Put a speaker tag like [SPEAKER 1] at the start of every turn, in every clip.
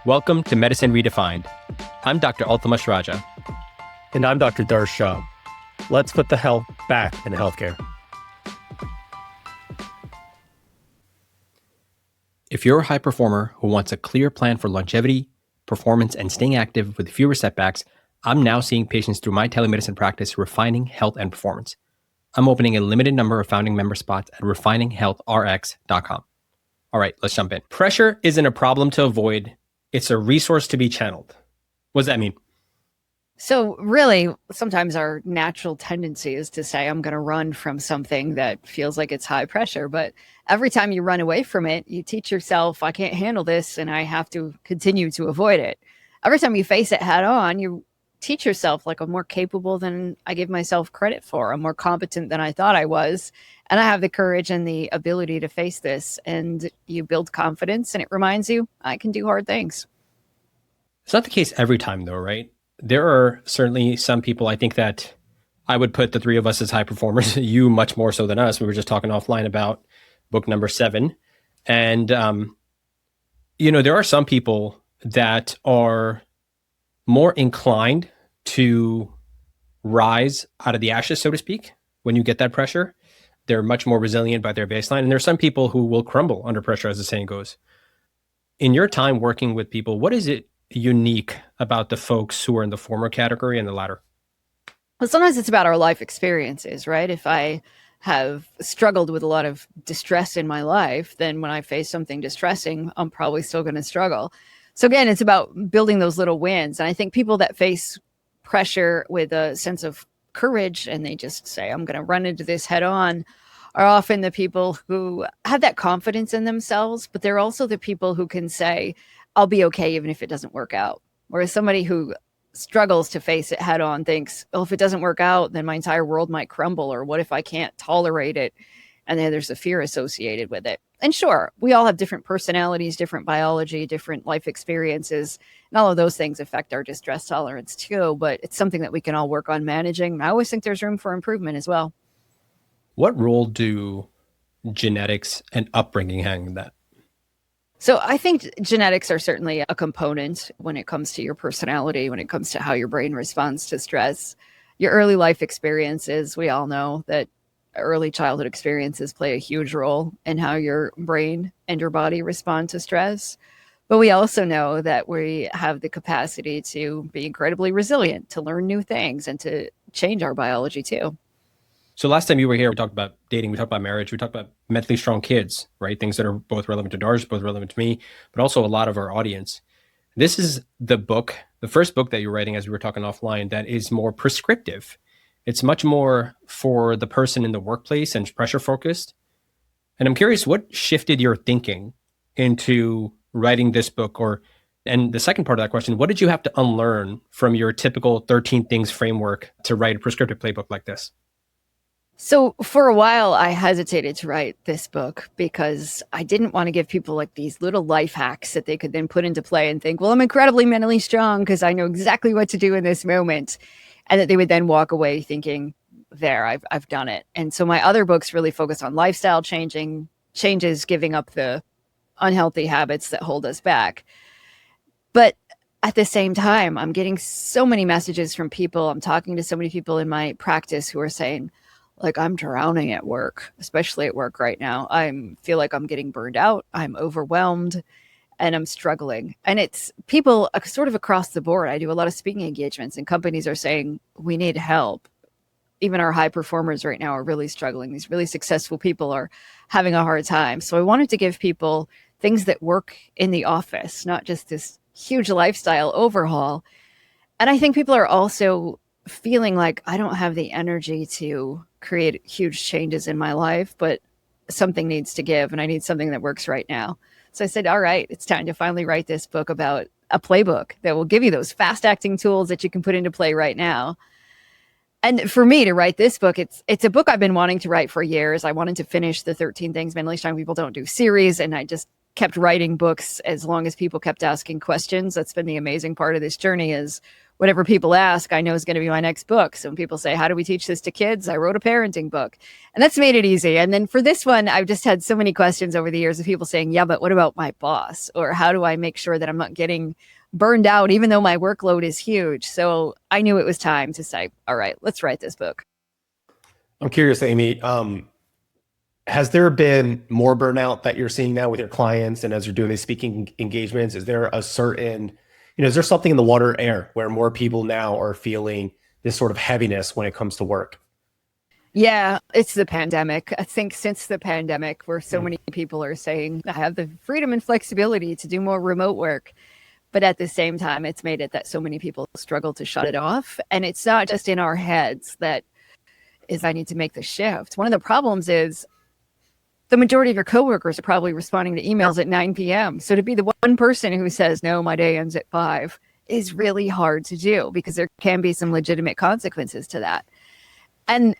[SPEAKER 1] Welcome to Medicine Redefined. I'm Dr. Altamash Raja.
[SPEAKER 2] And I'm Dr. Darsh Shah. Let's put the health back in healthcare.
[SPEAKER 1] If you're a high performer who wants a clear plan for longevity, performance, and staying active with fewer setbacks, I'm now seeing patients through my telemedicine practice refining health and performance. I'm opening a limited number of founding member spots at refininghealthrx.com. All right, let's jump in. Pressure isn't a problem to avoid. It's a resource to be channeled. What does that mean?
[SPEAKER 3] So really, sometimes our natural tendency is to say, I'm going to run from something that feels like it's high pressure. But every time you run away from it, you teach yourself, I can't handle this and I have to continue to avoid it. Every time you face it head on, you teach yourself, like, I'm more capable than I give myself credit for. I'm more competent than I thought I was. And I have the courage and the ability to face this. And you build confidence and it reminds you, I can do hard things.
[SPEAKER 1] It's not the case every time though, right? There are certainly some people, I think that I would put the three of us as high performers, you much more so than us. We were just talking offline about book number 7. And, there are some people that are more inclined to rise out of the ashes, so to speak, when you get that pressure. They're much more resilient by their baseline. And there's some people who will crumble under pressure, as the saying goes. In your time working with people, what is it unique about the folks who are in the former category and the latter?
[SPEAKER 3] Well, sometimes it's about our life experiences, right? If I have struggled with a lot of distress in my life, then when I face something distressing, I'm probably still going to struggle. So again, it's about building those little wins. And I think people that face pressure with a sense of courage and they just say, I'm going to run into this head on, are often the people who have that confidence in themselves, but they're also the people who can say, I'll be okay even if it doesn't work out. Whereas somebody who struggles to face it head on thinks, oh, if it doesn't work out, then my entire world might crumble. Or what if I can't tolerate it? And then there's a fear associated with it. And sure, we all have different personalities, different biology, different life experiences. And all of those things affect our distress tolerance too. But it's something that we can all work on managing. I always think there's room for improvement as well.
[SPEAKER 1] What role do genetics and upbringing hang in that?
[SPEAKER 3] So I think genetics are certainly a component when it comes to your personality, when it comes to how your brain responds to stress. Your early life experiences, we all know that early childhood experiences play a huge role in how your brain and your body respond to stress. But we also know that we have the capacity to be incredibly resilient, to learn new things and to change our biology too.
[SPEAKER 1] So last time you were here, we talked about dating, we talked about marriage, we talked about mentally strong kids, right? Things that are both relevant to Darsh, both relevant to me, but also a lot of our audience. This is the book, the first book that you're writing, as we were talking offline, that is more prescriptive. It's much more for the person in the workplace and pressure focused. And I'm curious, what shifted your thinking into writing this book? And the second part of that question, what did you have to unlearn from your typical 13 things framework to write a prescriptive playbook like this?
[SPEAKER 3] So for a while, I hesitated to write this book because I didn't want to give people like these little life hacks that they could then put into play and think, well, I'm incredibly mentally strong because I know exactly what to do in this moment. And that they would then walk away thinking, there, I've done it. And so my other books really focus on lifestyle changes, giving up the unhealthy habits that hold us back. But at the same time, I'm getting so many messages from people. I'm talking to so many people in my practice who are saying, like, I'm drowning at work, especially at work right now. I feel like I'm getting burned out. I'm overwhelmed and I'm struggling. And it's people sort of across the board. I do a lot of speaking engagements and companies are saying, we need help. Even our high performers right now are really struggling. These really successful people are having a hard time. So I wanted to give people things that work in the office, not just this huge lifestyle overhaul. And I think people are also feeling like I don't have the energy to create huge changes in my life, but something needs to give and I need something that works right now. So I said, all right, it's time to finally write this book about a playbook that will give you those fast acting tools that you can put into play right now. And for me to write this book, it's a book I've been wanting to write for years. I wanted to finish the 13 Things Mentally Strong People Don't Do series. And I just kept writing books as long as people kept asking questions. That's been the amazing part of this journey is whatever people ask, I know is going to be my next book. So when people say, how do we teach this to kids? I wrote a parenting book, and that's made it easy. And then for this one, I've just had so many questions over the years of people saying, yeah, but what about my boss? Or how do I make sure that I'm not getting burned out, even though my workload is huge? So I knew it was time to say, all right, let's write this book.
[SPEAKER 4] I'm curious, Amy, has there been more burnout that you're seeing now with your clients and as you're doing these speaking engagements? Is there a certain, is there something in the water air where more people now are feeling this sort of heaviness when it comes to work?
[SPEAKER 3] Yeah, it's the pandemic. I think since the pandemic, where so many people are saying, I have the freedom and flexibility to do more remote work. But at the same time, it's made it that so many people struggle to shut it off. And it's not just in our heads that is, I need to make the shift. One of the problems is the majority of your coworkers are probably responding to emails at 9 p.m. So to be the one person who says, no, my day ends at 5 is really hard to do, because there can be some legitimate consequences to that. And,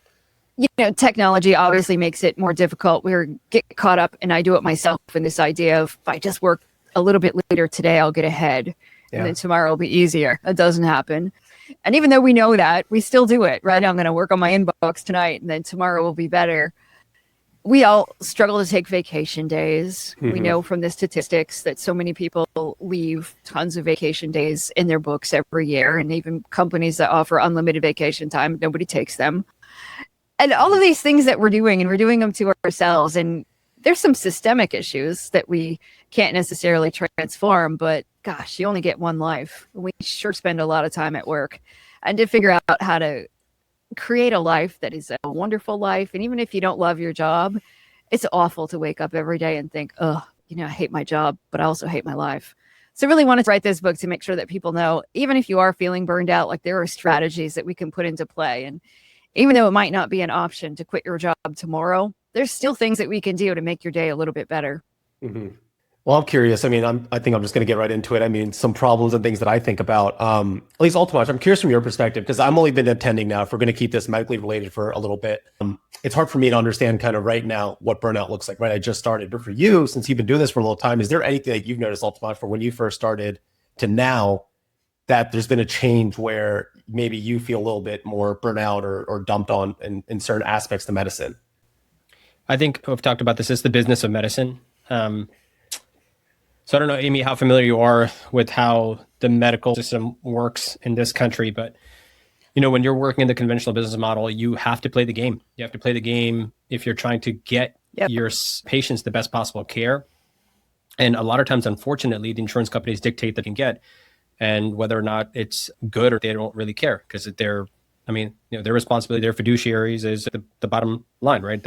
[SPEAKER 3] technology obviously makes it more difficult. We get caught up, and I do it myself, in this idea of, if I just work a little bit later today, I'll get ahead. Yeah. And then tomorrow will be easier. That doesn't happen. And even though we know that, we still do it, right? I'm going to work on my inbox tonight, and then tomorrow will be better. We all struggle to take vacation days. Mm-hmm. We know from the statistics that so many people leave tons of vacation days in their books every year. And even companies that offer unlimited vacation time, nobody takes them. And all of these things that we're doing, and we're doing them to ourselves. And there's some systemic issues that we can't necessarily transform, but gosh, you only get one life. We sure spend a lot of time at work. And to figure out how to create a life that is a wonderful life. And even if you don't love your job, it's awful to wake up every day and think, oh, I hate my job, but I also hate my life. So I really wanted to write this book to make sure that people know, even if you are feeling burned out, like, there are strategies that we can put into play. And even though it might not be an option to quit your job tomorrow, there's still things that we can do to make your day a little bit better.
[SPEAKER 4] Mm-hmm. Well, I'm curious. I think I'm just going to get right into it. Some problems and things that I think about, at least Altamash, I'm curious from your perspective, because I've only been attending now. If we're going to keep this medically related for a little bit, it's hard for me to understand kind of right now what burnout looks like, right? I just started. But for you, since you've been doing this for a little time, is there anything that you've noticed, Altamash, from when you first started to now, that there's been a change where maybe you feel a little bit more burnout or dumped on in certain aspects of medicine?
[SPEAKER 1] I think we've talked about this. It's the business of medicine. So I don't know, Amy, how familiar you are with how the medical system works in this country, but when you're working in the conventional business model, you have to play the game. You have to play the game if you're trying to get your patients the best possible care. And a lot of times, unfortunately, the insurance companies dictate that you can get, and whether or not it's good, or they don't really care, because their responsibility, their fiduciaries, is the bottom line, right?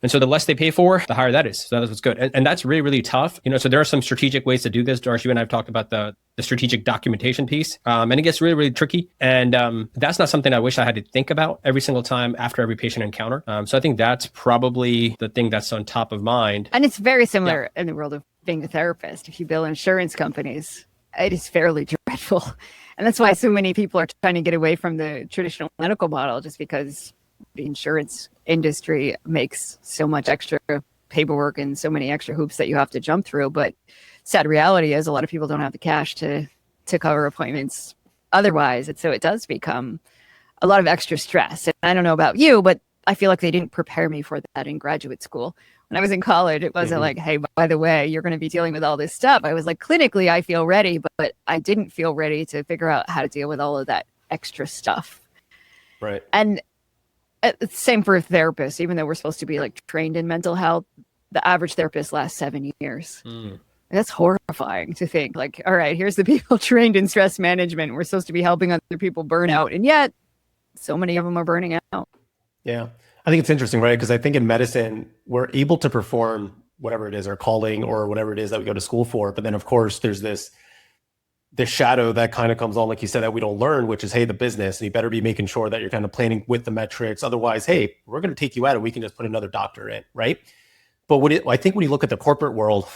[SPEAKER 1] And so the less they pay for, the higher that is. So that's what's good. And that's really, really tough. So there are some strategic ways to do this. Darsh, you and I have talked about the strategic documentation piece. And it gets really, really tricky. And that's not something I wish I had to think about every single time after every patient encounter. So I think that's probably the thing that's on top of mind.
[SPEAKER 3] And it's very similar in the world of being a therapist. If you bill insurance companies, it is fairly dreadful. And that's why so many people are trying to get away from the traditional medical model, just because the insurance industry makes so much extra paperwork and so many extra hoops that you have to jump through. But sad reality is, a lot of people don't have the cash to cover appointments otherwise. And so it does become a lot of extra stress. And I don't know about you, but I feel like they didn't prepare me for that in graduate school. When I was in college, it wasn't like, hey, by the way, you're going to be dealing with all this stuff. I was like, clinically, I feel ready, but I didn't feel ready to figure out how to deal with all of that extra stuff.
[SPEAKER 4] Right.
[SPEAKER 3] And same for therapists. Even though we're supposed to be like trained in mental health, the average therapist lasts 7 years. That's horrifying to think, like, all right, here's the people trained in stress management. We're supposed to be helping other people burn out. And yet so many of them are burning out.
[SPEAKER 4] Yeah. I think it's interesting, right? Because I think in medicine, we're able to perform whatever it is, our calling or whatever it is that we go to school for. But then, of course, there's this shadow that kind of comes on, like you said, that we don't learn, which is, hey, the business, and you better be making sure that you're kind of planning with the metrics. Otherwise, hey, we're going to take you out and we can just put another doctor in, right? But I think when you look at the corporate world,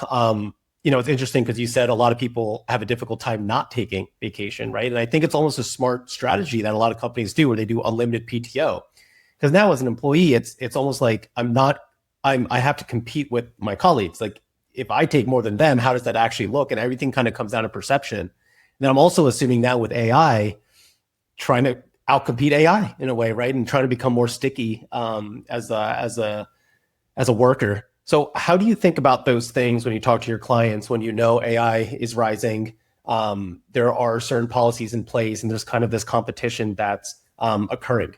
[SPEAKER 4] it's interesting because you said a lot of people have a difficult time not taking vacation, right? And I think it's almost a smart strategy that a lot of companies do, where they do unlimited PTO. Because now as an employee, it's almost like I have to compete with my colleagues. Like, if I take more than them, how does that actually look? And everything kind of comes down to perception. Then I'm also assuming now with AI, trying to outcompete AI in a way, right? And trying to become more sticky as a worker. So how do you think about those things when you talk to your clients, when you know AI is rising? There are certain policies in place and there's kind of this competition that's occurring.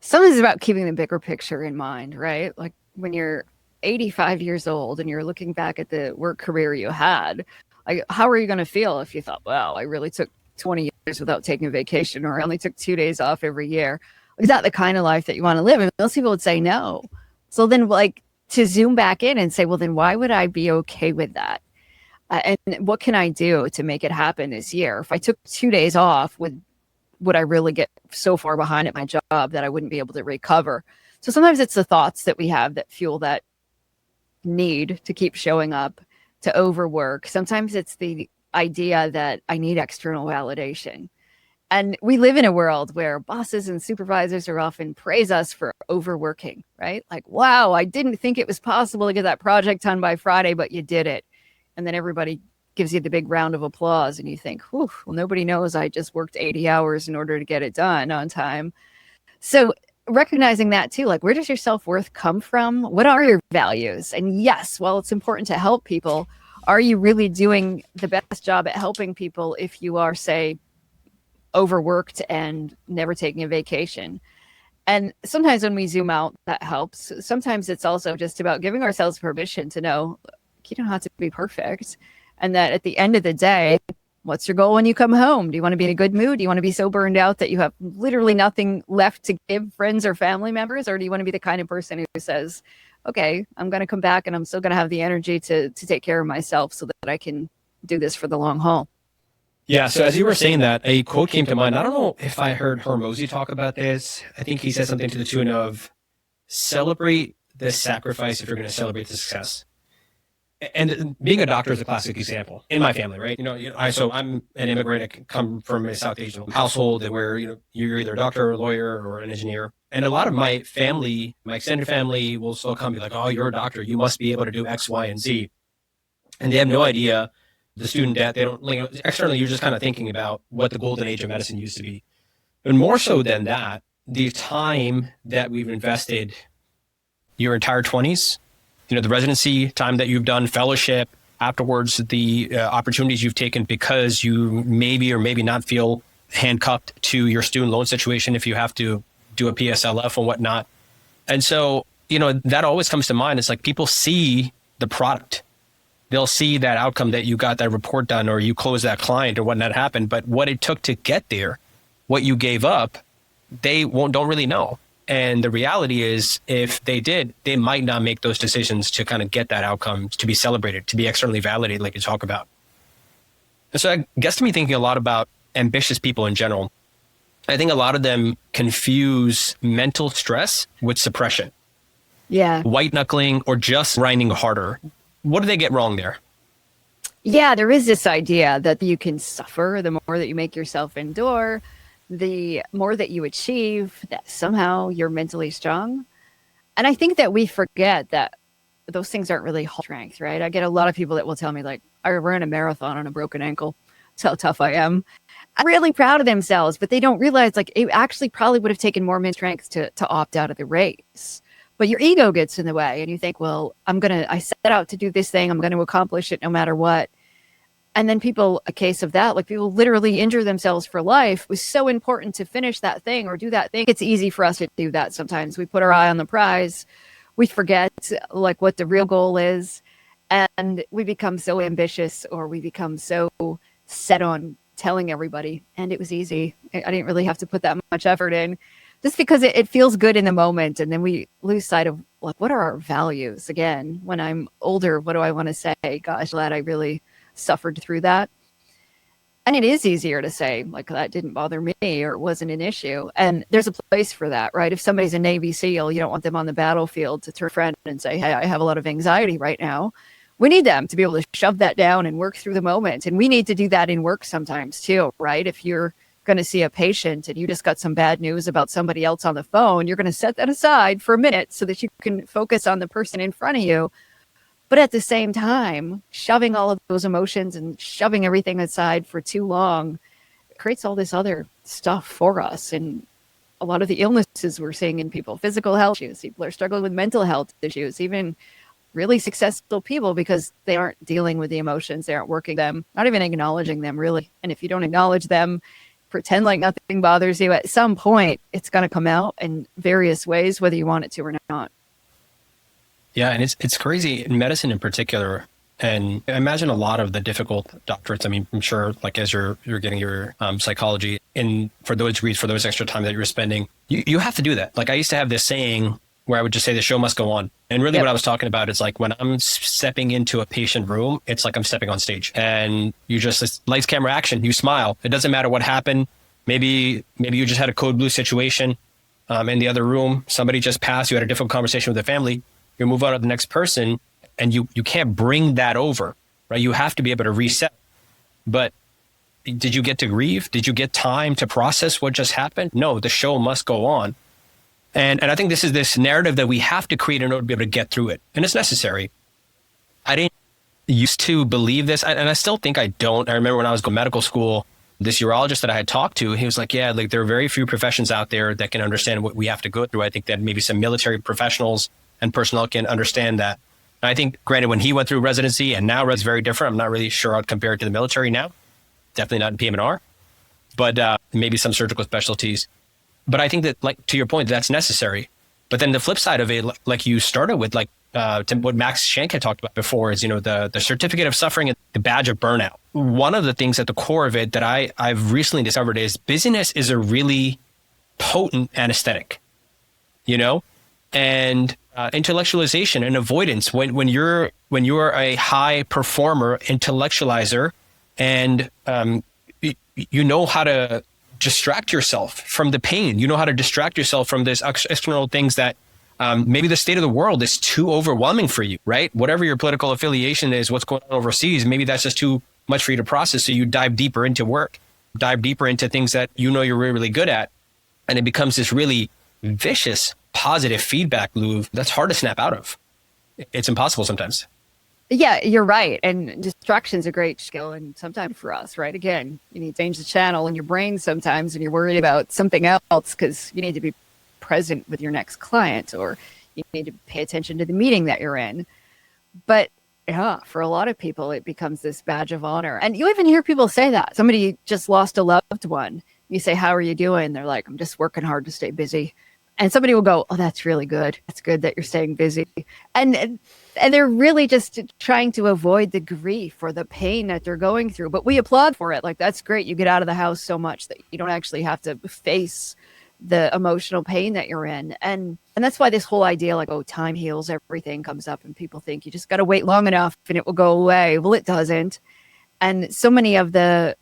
[SPEAKER 3] Something's about keeping the bigger picture in mind, right? Like when you're 85 years old and you're looking back at the work career you had, like how are you going to feel if you thought, wow, I really took 20 years without taking a vacation, or I only took 2 days off every year? Is that the kind of life that you want to live? And most people would say no. So then like to zoom back in and say, well, then why would I be okay with that? And what can I do to make it happen this year? If I took 2 days off, would I really get so far behind at my job that I wouldn't be able to recover? So sometimes it's the thoughts that we have that fuel that need to keep showing up, to overwork. Sometimes it's the idea that I need external validation. And we live in a world where bosses and supervisors are often praise us for overworking, right? Like, wow, I didn't think it was possible to get that project done by Friday, but you did it. And then everybody gives you the big round of applause and you think, whew, well, nobody knows I just worked 80 hours in order to get it done on time. So recognizing that too, like where does your self-worth come from? What are your values? And yes, while it's important to help people, are you really doing the best job at helping people if you are, say, overworked and never taking a vacation? And sometimes when we zoom out, that helps. Sometimes it's also just about giving ourselves permission to know you don't have to be perfect. And that at the end of the day, what's your goal when you come home? Do you want to be in a good mood? Do you want to be so burned out that you have literally nothing left to give friends or family members? Or do you want to be the kind of person who says, okay, I'm going to come back and I'm still going to have the energy to take care of myself so that I can do this for the long haul?
[SPEAKER 1] Yeah, so as you were saying that, a quote came to mind. I don't know if I heard Hormozy talk about this. I think he said something to the tune of, celebrate the sacrifice if you're going to celebrate the success. And being a doctor is a classic example in my family, right? So I'm an immigrant. I come from a South Asian household where, you're either a doctor or a lawyer or an engineer. And a lot of my family, my extended family will still come be like, oh, you're a doctor. You must be able to do X, Y, and Z. And they have no idea the student debt. They don't, externally, you're just kind of thinking about what the golden age of medicine used to be. And more so than that, the time that we've invested your entire 20s, the residency time that you've done, fellowship, afterwards, the opportunities you've taken because you maybe or maybe not feel handcuffed to your student loan situation if you have to do a PSLF and whatnot. And so, that always comes to mind. It's like people see the product. They'll see that outcome that you got that report done or you closed that client or whatnot happened. But what it took to get there, what you gave up, they don't really know. And the reality is, if they did, they might not make those decisions to kind of get that outcome to be celebrated, to be externally validated, like you talk about. And so I guess to me thinking a lot about ambitious people in general, I think a lot of them confuse mental stress with suppression.
[SPEAKER 3] Yeah.
[SPEAKER 1] White knuckling or just grinding harder. What do they get wrong there?
[SPEAKER 3] Yeah, there is this idea that you can suffer the more that you make yourself endure, the more that you achieve, that somehow you're mentally strong. And I think that we forget that those things aren't really strength, right? I get a lot of people that will tell me, like, I ran a marathon on a broken ankle. That's how tough I am. I'm really proud of themselves, but they don't realize, like, it actually probably would have taken more mental strength to opt out of the race. But your ego gets in the way and you think, well, I set out to do this thing. I'm going to accomplish it no matter what. And then a case of that, like people literally injure themselves for life. It was so important to finish that thing or do that thing. It's easy for us to do that sometimes. We put our eye on the prize. We forget like what the real goal is. And we become so ambitious or we become so set on telling everybody. And it was easy. I didn't really have to put that much effort in just because it feels good in the moment. And then we lose sight of like, what are our values? Again, when I'm older, what do I want to say? Gosh, glad I really suffered through that. And it is easier to say like that didn't bother me or it wasn't an issue. And there's a place for that, right? If somebody's a Navy SEAL, you don't want them on the battlefield to turn a friend and say, hey, I have a lot of anxiety right now. We need them to be able to shove that down and work through the moment. And we need to do that in work sometimes too, right? If you're going to see a patient and you just got some bad news about somebody else on the phone, you're going to set that aside for a minute so that you can focus on the person in front of you. But at the same time, shoving all of those emotions and shoving everything aside for too long creates all this other stuff for us. And a lot of the illnesses we're seeing in people, physical health issues, people are struggling with mental health issues, even really successful people, because they aren't dealing with the emotions, they aren't working them, not even acknowledging them really. And if you don't acknowledge them, pretend like nothing bothers you, at some point it's going to come out in various ways, whether you want it to or not.
[SPEAKER 1] Yeah, and it's crazy in medicine in particular. And I imagine a lot of the difficult doctorates. I mean, I'm sure, like as you're getting your psychology, and for those degrees, for those extra time that you're spending, you have to do that. Like I used to have this saying where I would just say the show must go on. And really, what I was talking about is like when I'm stepping into a patient room, it's like I'm stepping on stage, and you just, it's lights, camera, action. You smile. It doesn't matter what happened. Maybe you just had a code blue situation in the other room. Somebody just passed. You had a difficult conversation with the family. You move on to the next person. And you can't bring that over, right? You have to be able to reset. But did you get to grieve? Did you get time to process what just happened? No, the show must go on. And I think this is this narrative that we have to create in order to be able to get through it. And it's necessary. I didn't used to believe this, and I still think I don't. I remember when I was going to medical school, this urologist that I had talked to, he was like, yeah, like there are very few professions out there that can understand what we have to go through. I think that maybe some military professionals and personnel can understand that. I think, granted, when he went through residency and now is very different. I'm not really sure I'd compare it to the military now. Definitely not in PM&R, but maybe some surgical specialties. But I think that, like, to your point, that's necessary. But then the flip side of it, like you started with, like what Max Schenk had talked about before, is, you know, the certificate of suffering and the badge of burnout. One of the things at the core of it that I've recently discovered is busyness is a really potent anesthetic, you know, and intellectualization and avoidance. When you're a high performer, intellectualizer, and you know how to distract yourself from the pain. You know how to distract yourself from this external things that maybe the state of the world is too overwhelming for you, right? Whatever your political affiliation is, what's going on overseas, maybe that's just too much for you to process. So you dive deeper into work, dive deeper into things that you know you're really, really good at. And it becomes this really vicious positive feedback loop that's hard to snap out of. It's impossible sometimes.
[SPEAKER 3] Yeah, you're right. And distraction's a great skill. And sometimes for us, right? Again, you need to change the channel in your brain sometimes and you're worried about something else because you need to be present with your next client, or you need to pay attention to the meeting that you're in. But yeah, for a lot of people, it becomes this badge of honor. And you even hear people say that. Somebody just lost a loved one. You say, how are you doing? They're like, I'm just working hard to stay busy. And somebody will go, oh, that's really good. It's good that you're staying busy. And they're really just trying to avoid the grief or the pain that they're going through. But we applaud for it. Like, that's great. You get out of the house so much that you don't actually have to face the emotional pain that you're in. And that's why this whole idea, like, oh, time heals everything, comes up, and people think you just got to wait long enough and it will go away. Well, it doesn't. And so many of the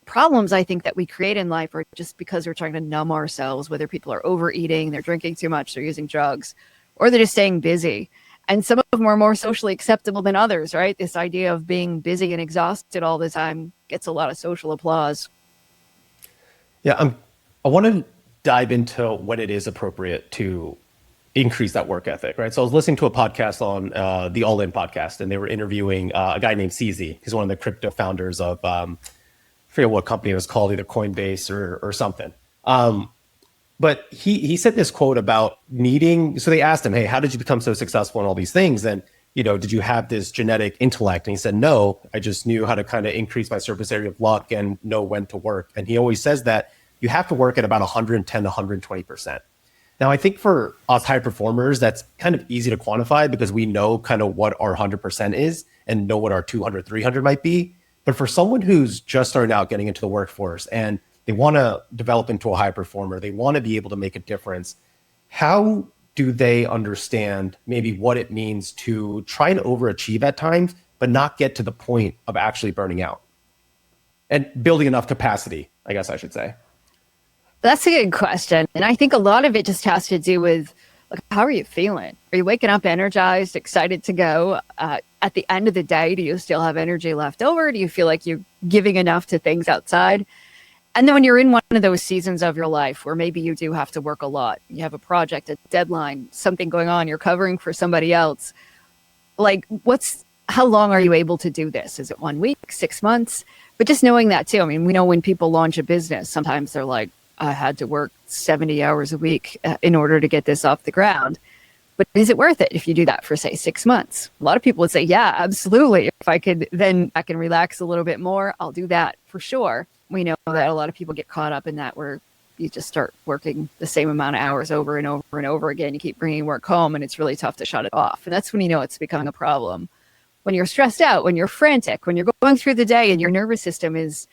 [SPEAKER 3] problems I think that we create in life are just because we're trying to numb ourselves, whether people are overeating, they're drinking too much, they're using drugs, or they're just staying busy. And some of them are more socially acceptable than others, right? This idea of being busy and exhausted all the time gets a lot of social applause.
[SPEAKER 4] Yeah, I want to dive into when it is appropriate to increase that work ethic, right? So I was listening to a podcast on the All In podcast, and they were interviewing a guy named CZ. He's one of the crypto founders of, I forget what company it was called, either Coinbase or something. But he said this quote about needing, so they asked him, hey, how did you become so successful in all these things? And, you know, did you have this genetic intellect? And he said, no, I just knew how to kind of increase my surface area of luck and know when to work. And he always says that you have to work at about 110 to 120%. Now, I think for us high performers, that's kind of easy to quantify because we know kind of what our 100% is and know what our 200, 300 might be. But for someone who's just starting out getting into the workforce and they want to develop into a high performer, they want to be able to make a difference, how do they understand maybe what it means to try and overachieve at times, but not get to the point of actually burning out and building enough capacity, I guess I should say?
[SPEAKER 3] That's a good question. And I think a lot of it just has to do with, like, how are you feeling? Are you waking up energized, excited to go? At the end of the day, do you still have energy left over? Do you feel like you're giving enough to things outside? And then when you're in one of those seasons of your life where maybe you do have to work a lot, you have a project, a deadline, something going on, you're covering for somebody else, like, how long are you able to do this? Is it 1 week, 6 months? But just knowing that too. I mean, we know when people launch a business, sometimes they're like, I had to work 70 hours a week in order to get this off the ground. But is it worth it if you do that for, say, 6 months? A lot of people would say, yeah, absolutely. If I can relax a little bit more, I'll do that for sure. We know that a lot of people get caught up in that, where you just start working the same amount of hours over and over and over again. You keep bringing work home, and it's really tough to shut it off. And that's when you know it's becoming a problem. When you're stressed out, when you're frantic, when you're going through the day and your nervous system is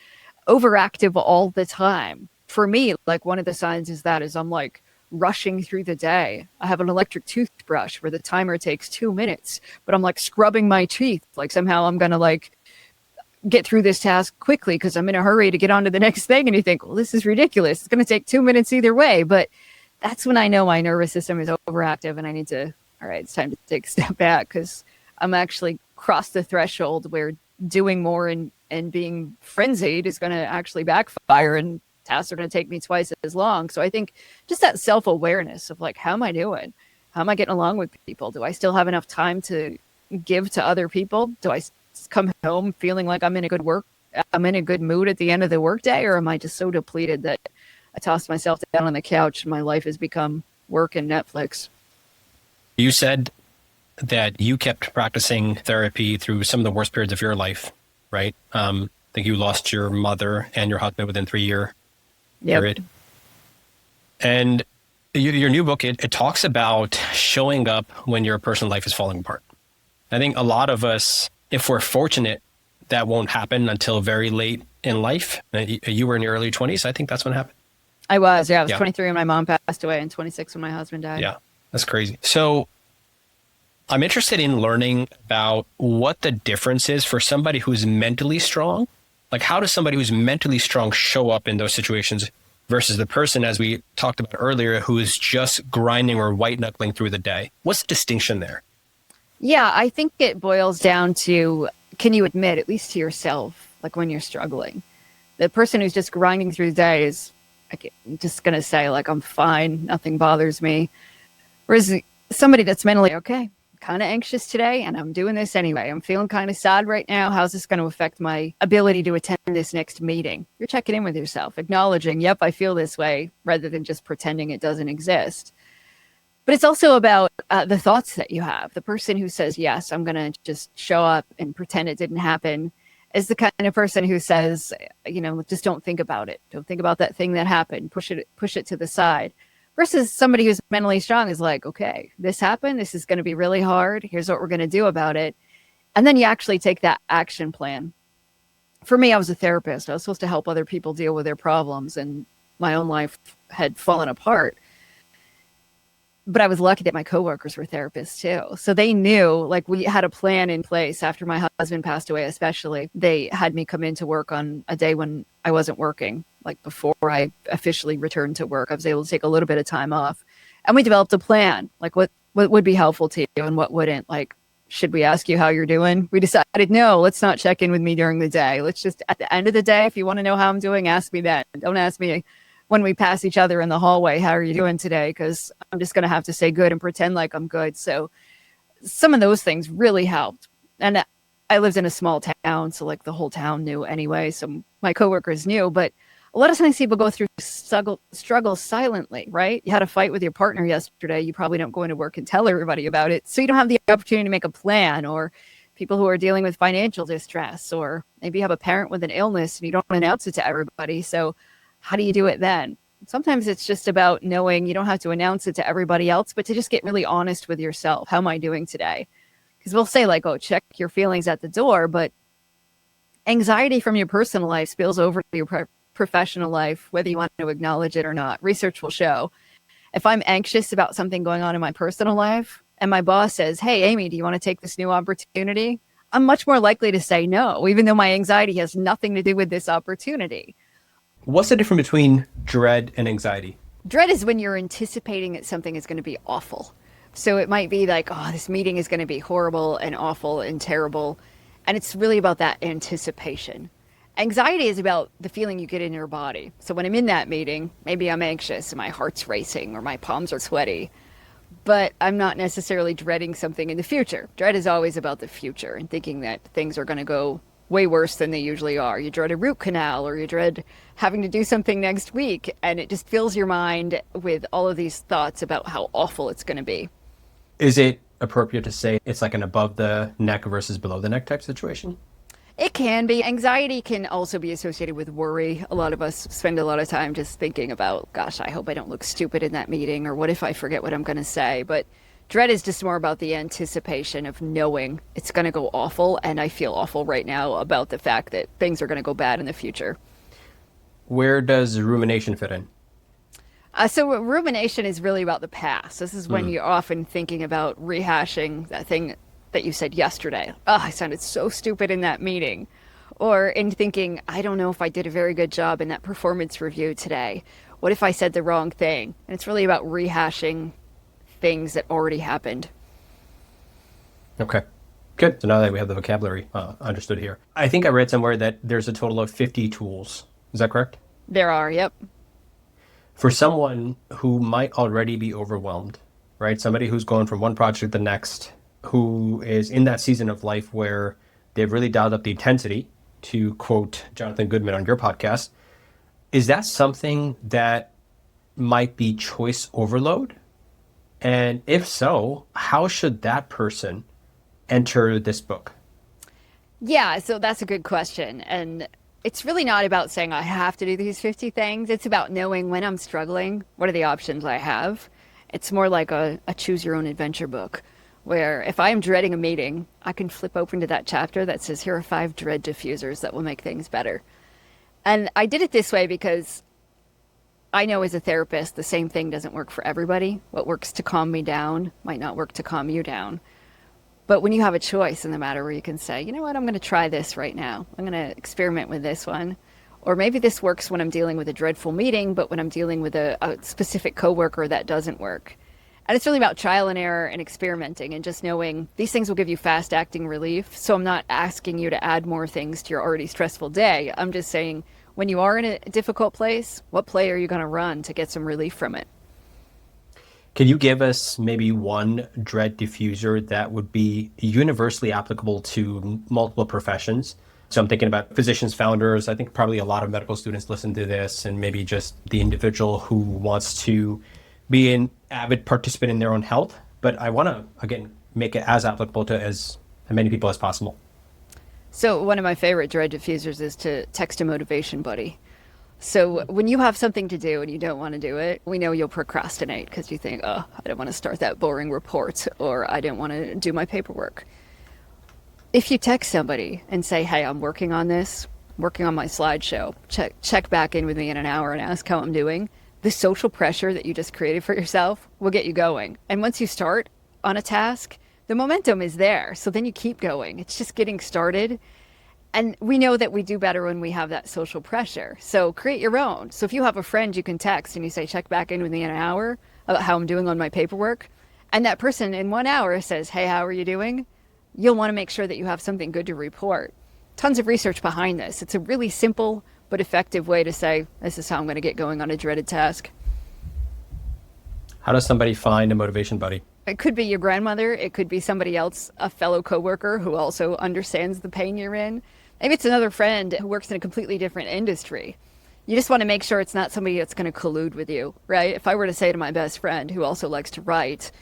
[SPEAKER 3] overactive all the time. For me, like, one of the signs is I'm like rushing through the day. I have an electric toothbrush where the timer takes 2 minutes, but I'm like scrubbing my teeth. Like, somehow I'm going to like get through this task quickly because I'm in a hurry to get on to the next thing. And you think, well, this is ridiculous. It's going to take 2 minutes either way. But that's when I know my nervous system is overactive and I need to, all right, it's time to take a step back, because I'm actually crossed the threshold where doing more and being frenzied is going to actually backfire, and tasks are going to take me twice as long. So I think just that self-awareness of like, how am I doing? How am I getting along with people? Do I still have enough time to give to other people? Do I come home feeling like I'm in a good mood at the end of the workday? Or am I just so depleted that I toss myself down on the couch and my life has become work and Netflix?
[SPEAKER 1] You said that you kept practicing therapy through some of the worst periods of your life, right? I think you lost your mother and your husband within 3 year period. And your new book, it talks about showing up when your personal life is falling apart. I think a lot of us, if we're fortunate, that won't happen until very late in life. You were in your early 20s. I think that's when it happened.
[SPEAKER 3] I was 23 when my mom passed away and 26 when my husband died.
[SPEAKER 1] Yeah, that's crazy. So I'm interested in learning about what the difference is for somebody who's mentally strong. Like, how does somebody who's mentally strong show up in those situations versus the person, as we talked about earlier, who is just grinding or white knuckling through the day? What's the distinction there?
[SPEAKER 3] Yeah, I think it boils down to, can you admit, at least to yourself, like when you're struggling? The person who's just grinding through the day is just going to say, like, I'm fine, nothing bothers me. Whereas somebody that's mentally, okay, kind of anxious today and I'm doing this anyway. I'm feeling kind of sad right now. How's this going to affect my ability to attend this next meeting? You're checking in with yourself, acknowledging, yep, I feel this way, rather than just pretending it doesn't exist. But it's also about the thoughts that you have. The person who says, yes, I'm going to just show up and pretend it didn't happen, is the kind of person who says, just don't think about it. Don't think about that thing that happened. Push it to the side. Versus somebody who's mentally strong is like, okay, this happened. This is going to be really hard. Here's what we're going to do about it. And then you actually take that action plan. For me, I was a therapist. I was supposed to help other people deal with their problems, and my own life had fallen apart. But I was lucky that my coworkers were therapists too. So they knew, like, we had a plan in place after my husband passed away, especially. They had me come into work on a day when I wasn't working. Like, before I officially returned to work, I was able to take a little bit of time off. And we developed a plan, like what would be helpful to you and what wouldn't. Like, should we ask you how you're doing? We decided, no, let's not check in with me during the day. Let's just, at the end of the day, if you want to know how I'm doing, ask me then. Don't ask me when we pass each other in the hallway, how are you doing today? Because I'm just going to have to say good and pretend like I'm good. So some of those things really helped. And I lived in a small town, so like the whole town knew anyway. So my coworkers knew, but a lot of times people go through struggle silently, right? You had a fight with your partner yesterday. You probably don't go into work and tell everybody about it. So you don't have the opportunity to make a plan. Or people who are dealing with financial distress, or maybe you have a parent with an illness and you don't announce it to everybody. So how do you do it then? Sometimes it's just about knowing you don't have to announce it to everybody else, but to just get really honest with yourself. How am I doing today? Because we'll say, like, oh, check your feelings at the door, but anxiety from your personal life spills over to your professional life, whether you want to acknowledge it or not. Research will show if I'm anxious about something going on in my personal life and my boss says, hey, Amy, do you want to take this new opportunity? I'm much more likely to say no, even though my anxiety has nothing to do with this opportunity.
[SPEAKER 1] What's the difference between dread and anxiety?
[SPEAKER 3] Dread is when you're anticipating that something is going to be awful. So it might be like, oh, this meeting is going to be horrible and awful and terrible. And it's really about that anticipation. Anxiety is about the feeling you get in your body. So when I'm in that meeting, maybe I'm anxious and my heart's racing or my palms are sweaty. but I'm not necessarily dreading something in the future. Dread is always about the future and thinking that things are going to go way worse than they usually are. You dread a root canal, or you dread having to do something next week, and it just fills your mind with all of these thoughts about how awful it's going to be.
[SPEAKER 1] Is it appropriate to say it's like an above the neck versus below the neck type situation?
[SPEAKER 3] It can be. Anxiety can also be associated with worry. A lot of us spend a lot of time just thinking about, gosh, I hope I don't look stupid in that meeting, or what if I forget what I'm going to say? But dread is just more about the anticipation of knowing it's going to go awful, and I feel awful right now about the fact that things are going to go bad in the future.
[SPEAKER 1] Where does rumination fit in?
[SPEAKER 3] So rumination is really about the past. This is when you're often thinking about rehashing that thing that you said yesterday. Oh, I sounded so stupid in that meeting. Or in thinking, I don't know if I did a very good job in that performance review today. What if I said the wrong thing? And it's really about rehashing things that already happened.
[SPEAKER 1] Okay, good. So now that we have the vocabulary understood here, I think I read somewhere that there's a total of 50 tools. Is that correct?
[SPEAKER 3] There are, yep.
[SPEAKER 1] For someone who might already be overwhelmed, right? Somebody who's going from one project to the next, who is in that season of life where they've really dialed up the intensity, to quote Jonathan Goodman on your podcast, is that something that might be choice overload? And if so, how should that person enter this book?
[SPEAKER 3] Yeah, so that's a good question. And it's really not about saying I have to do these 50 things. It's about knowing when I'm struggling, what are the options I have. It's more like a choose your own adventure book, where if I'm dreading a meeting, I can flip open to that chapter that says, here are 5 dread diffusers that will make things better. And I did it this way because I know as a therapist, the same thing doesn't work for everybody. What works to calm me down might not work to calm you down. But when you have a choice in the matter where you can say, you know what, I'm going to try this right now. I'm going to experiment with this one. Or maybe this works when I'm dealing with a dreadful meeting, but when I'm dealing with a specific coworker, that doesn't work. And it's really about trial and error and experimenting and just knowing these things will give you fast acting relief. So I'm not asking you to add more things to your already stressful day. I'm just saying when you are in a difficult place, what play are you going to run to get some relief from it?
[SPEAKER 1] Can you give us maybe one dread diffuser that would be universally applicable to multiple professions? So I'm thinking about physicians, founders. I think probably a lot of medical students listen to this, and maybe just the individual who wants to be an avid participant in their own health. But I want to, again, make it as applicable to as many people as possible.
[SPEAKER 3] So one of my favorite dread diffusers is to text a motivation buddy. So when you have something to do and you don't want to do it, we know you'll procrastinate because you think, oh, I don't want to start that boring report, or I don't want to do my paperwork. If you text somebody and say, hey, I'm working on this, working on my slideshow, check back in with me in an hour and ask how I'm doing, the social pressure that you just created for yourself will get you going. And once you start on a task, the momentum is there. So then you keep going. It's just getting started. And we know that we do better when we have that social pressure. So create your own. So if you have a friend you can text and you say, check back in with me in an hour about how I'm doing on my paperwork, and that person in 1 hour says, hey, how are you doing? You'll want to make sure that you have something good to report. Tons of research behind this. It's a really simple but effective way to say, this is how I'm going to get going on a dreaded task.
[SPEAKER 1] How does somebody find a motivation buddy?
[SPEAKER 3] It could be your grandmother. It could be somebody else, a fellow coworker who also understands the pain you're in. Maybe it's another friend who works in a completely different industry. You just want to make sure it's not somebody that's going to collude with you, right? If I were to say to my best friend who also likes to write,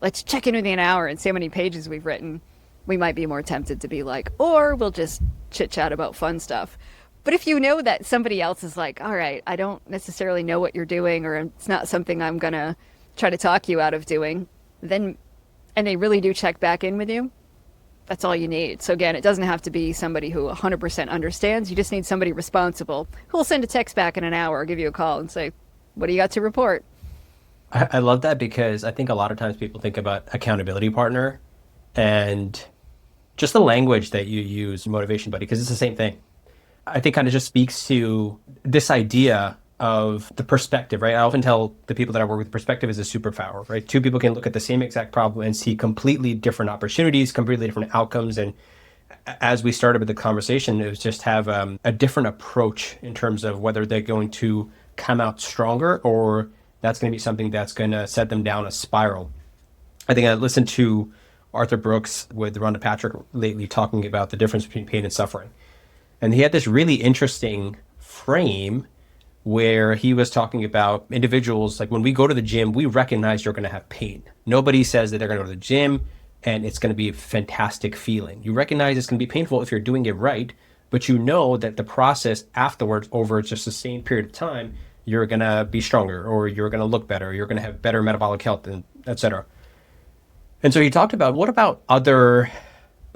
[SPEAKER 3] let's check in with me an hour and see how many pages we've written, we might be more tempted to be like, or we'll just chit chat about fun stuff. But if you know that somebody else is like, all right, I don't necessarily know what you're doing, or it's not something I'm going to try to talk you out of doing, then, and they really do check back in with you, that's all you need. So again, it doesn't have to be somebody who 100% understands. You just need somebody responsible who will send a text back in an hour or give you a call and say, what do you got to report?
[SPEAKER 1] I love that, because I think a lot of times people think about accountability partner and just the language that you use, motivation buddy, because it's the same thing. I think kind of just speaks to this idea of the perspective, right? I often tell the people that I work with, perspective is a superpower, right? Two people can look at the same exact problem and see completely different opportunities, completely different outcomes. And as we started with the conversation, it was just have a different approach in terms of whether they're going to come out stronger or that's going to be something that's going to set them down a spiral. I think I listened to Arthur Brooks with Rhonda Patrick lately talking about the difference between pain and suffering. And he had this really interesting frame where he was talking about individuals, like when we go to the gym, we recognize you're going to have pain. Nobody says that they're going to go to the gym and it's going to be a fantastic feeling. You recognize it's going to be painful if you're doing it right, but you know that the process afterwards, over just a sustained period of time, you're going to be stronger, or you're going to look better, you're going to have better metabolic health, and et cetera. And so he talked about, what about other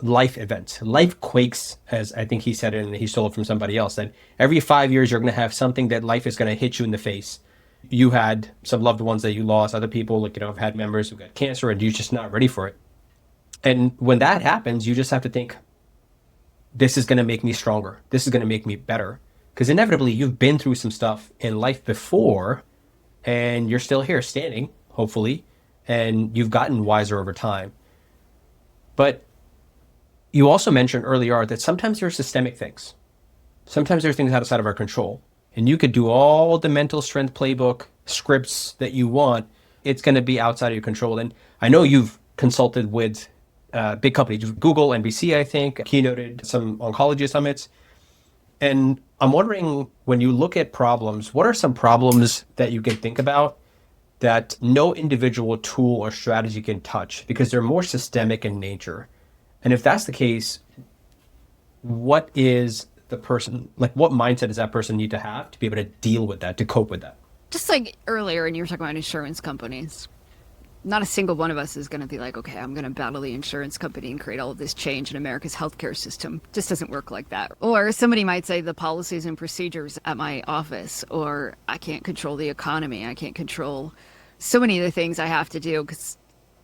[SPEAKER 1] life events, life quakes, as I think he said it, and he stole it from somebody else, that every 5 years you're going to have something that life is going to hit you in the face. You had some loved ones that you lost, other people, like, have had members who got cancer, and you're just not ready for it. And when that happens, you just have to think, this is going to make me stronger. This is going to make me better. Because inevitably you've been through some stuff in life before, and you're still here standing, hopefully, and you've gotten wiser over time. But you also mentioned earlier that sometimes there are systemic things. Sometimes there are things outside of our control. And you could do all the mental strength playbook scripts that you want. It's going to be outside of your control. And I know you've consulted with big companies, Google, NBC, I think, keynoted some oncology summits. And I'm wondering, when you look at problems, what are some problems that you can think about that no individual tool or strategy can touch because they're more systemic in nature? And if that's the case, what is the person, like, what mindset does that person need to have to be able to deal with that, to cope with that?
[SPEAKER 3] Just like earlier, and you were talking about insurance companies, not a single one of us is going to be like, okay, I'm going to battle the insurance company and create all of this change in America's healthcare system. It just doesn't work like that. Or somebody might say the policies and procedures at my office, or I can't control the economy. I can't control so many of the things I have to do, because